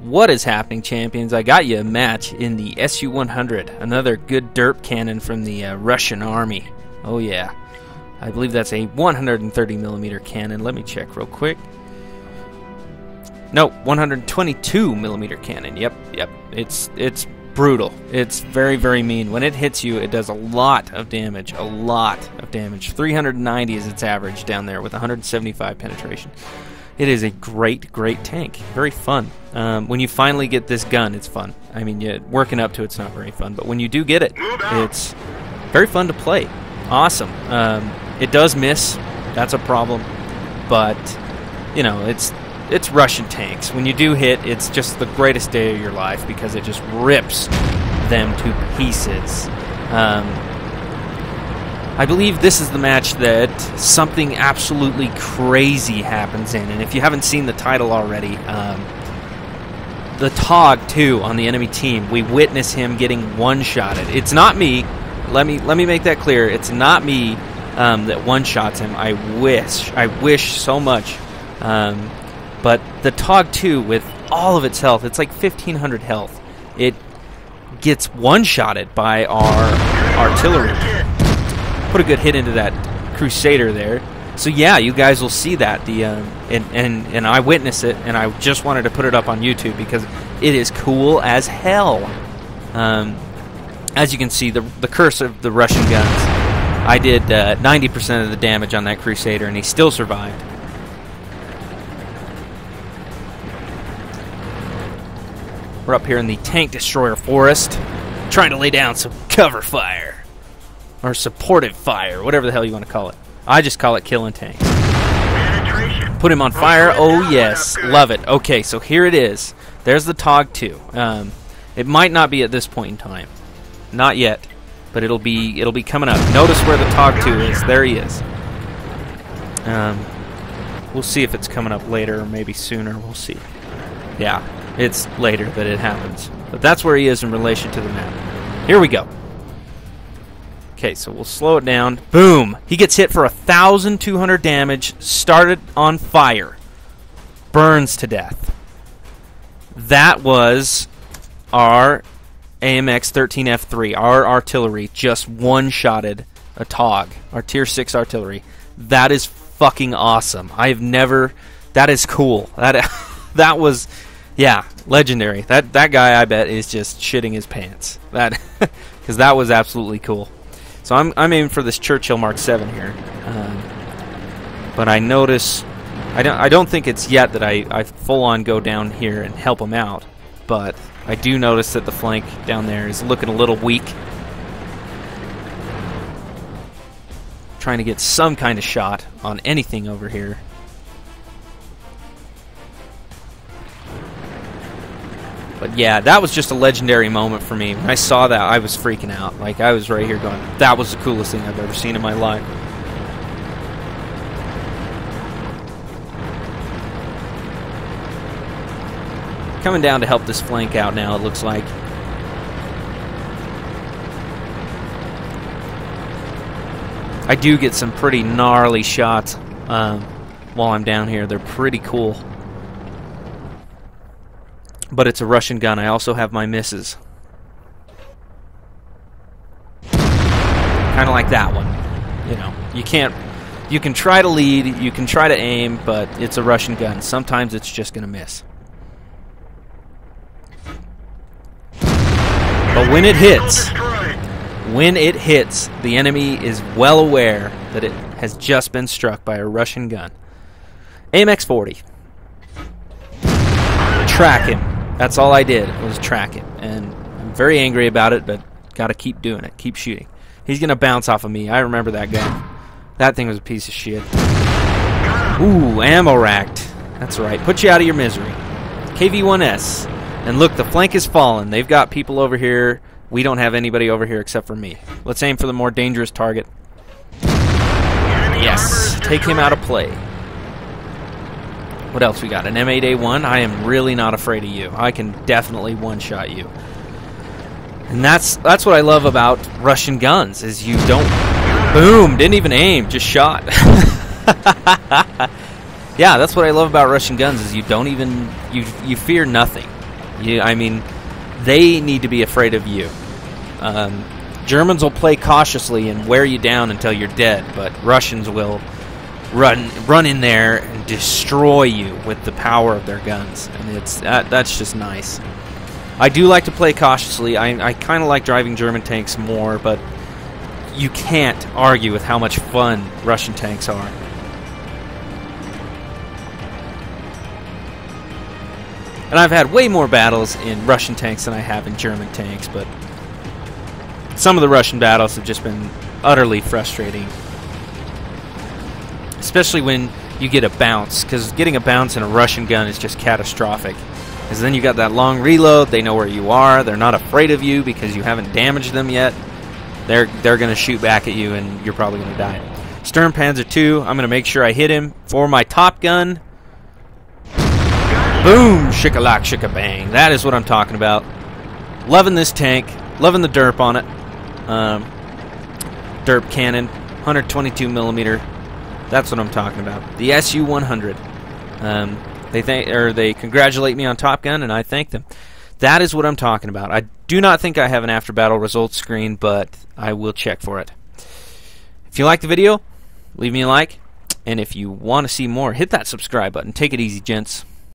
What is happening, champions? I got you a match in the SU-100, another good derp cannon from the Russian army. Oh yeah, I believe that's a 130mm cannon. Let me check real quick. No, 122mm cannon. Yep. It's brutal. It's very, very mean. When it hits you, it does a lot of damage. 390 is its average down there with 175 penetration. It is a great, great tank. Very fun. When you finally get this gun, it's fun. I mean, working up to it's not very fun, but when you do get it, it's very fun to play. Awesome. It does miss. That's a problem. But, you know, it's Russian tanks. When you do hit, it's just the greatest day of your life because it just rips them to pieces. I believe this is the match that something absolutely crazy happens in, and if you haven't seen the title already, the TOG II on the enemy team, we witness him getting one-shotted. It's not me. Let me make that clear. It's not me that one-shots him. I wish so much. But the TOG II, with all of its health, it's like 1,500 health. It gets one-shotted by our artillery. Put a good hit into that Crusader there. So yeah, you guys will see that. And I witnessed it, and I just wanted to put it up on YouTube because it is cool as hell. As you can see, the curse of the Russian guns. I did 90% of the damage on that Crusader, and he still survived. We're up here in the Tank Destroyer Forest, trying to lay down some cover fire. Or supportive fire, whatever the hell you want to call it. I just call it killing tanks. Put him on fire. Oh yes, love it. Okay, so here it is. There's the TOG II. It might not be at this point in time, not yet, but it'll be coming up. Notice where the TOG II is. There he is. We'll see if it's coming up later or maybe sooner. We'll see. Yeah, it's later that it happens, but that's where he is in relation to the map. Here we go. Okay, so we'll slow it down. Boom! He gets hit for 1,200 damage, started on fire, burns to death. That was our AMX-13F3, our artillery, just one-shotted a TOG, our Tier 6 artillery. That is fucking awesome. I have never... That is cool. That was... Yeah, legendary. That guy, I bet, is just shitting his pants. Because that was absolutely cool. So I'm aiming for this Churchill Mark 7 here, but I notice I don't think it's yet that I full on go down here and help him out, but I do notice that the flank down there is looking a little weak. Trying to get some kind of shot on anything over here. But yeah, that was just a legendary moment for me. When I saw that, I was freaking out. Like, I was right here going, that was the coolest thing I've ever seen in my life. Coming down to help this flank out now, it looks like. I do get some pretty gnarly shots while I'm down here. They're pretty cool. But it's a Russian gun. I also have my misses. Kind of like that one. You know, you can try to lead, you can try to aim, but it's a Russian gun. Sometimes it's just going to miss. But when it hits, the enemy is well aware that it has just been struck by a Russian gun. AMX-40. Track him. That's all I did, was track him. And I'm very angry about it, but gotta keep doing it. Keep shooting. He's gonna bounce off of me. I remember that gun. That thing was a piece of shit. Ooh, ammo racked. That's right. Put you out of your misery. KV-1S. And look, the flank is fallen. They've got people over here. We don't have anybody over here except for me. Let's aim for the more dangerous target. Yes. Take him out of play. What else we got? An M8A1? I am really not afraid of you. I can definitely one-shot you. And that's what I love about Russian guns, is you don't... Boom! Didn't even aim, just shot. Yeah, that's what I love about Russian guns, is you don't even... You fear nothing. I mean, they need to be afraid of you. Germans will play cautiously and wear you down until you're dead, but Russians will run in there and destroy you with the power of their guns, and that's just nice. I do like to play cautiously. I kind of like driving German tanks more, but you can't argue with how much fun Russian tanks are. And I've had way more battles in Russian tanks than I have in German tanks, but some of the Russian battles have just been utterly frustrating. Especially when you get a bounce, because getting a bounce in a Russian gun is just catastrophic. Because then you got that long reload, they know where you are, they're not afraid of you because you haven't damaged them yet. They're going to shoot back at you and you're probably going to die. Sturmpanzer II, I'm going to make sure I hit him for my Top Gun. Boom! Shika-lock, shika-bang. That is what I'm talking about. Loving this tank. Loving the derp on it. Derp cannon. 122 millimeter. That's what I'm talking about. The SU-100. They congratulate me on Top Gun, and I thank them. That is what I'm talking about. I do not think I have an after-battle results screen, but I will check for it. If you like the video, leave me a like. And if you want to see more, hit that subscribe button. Take it easy, gents.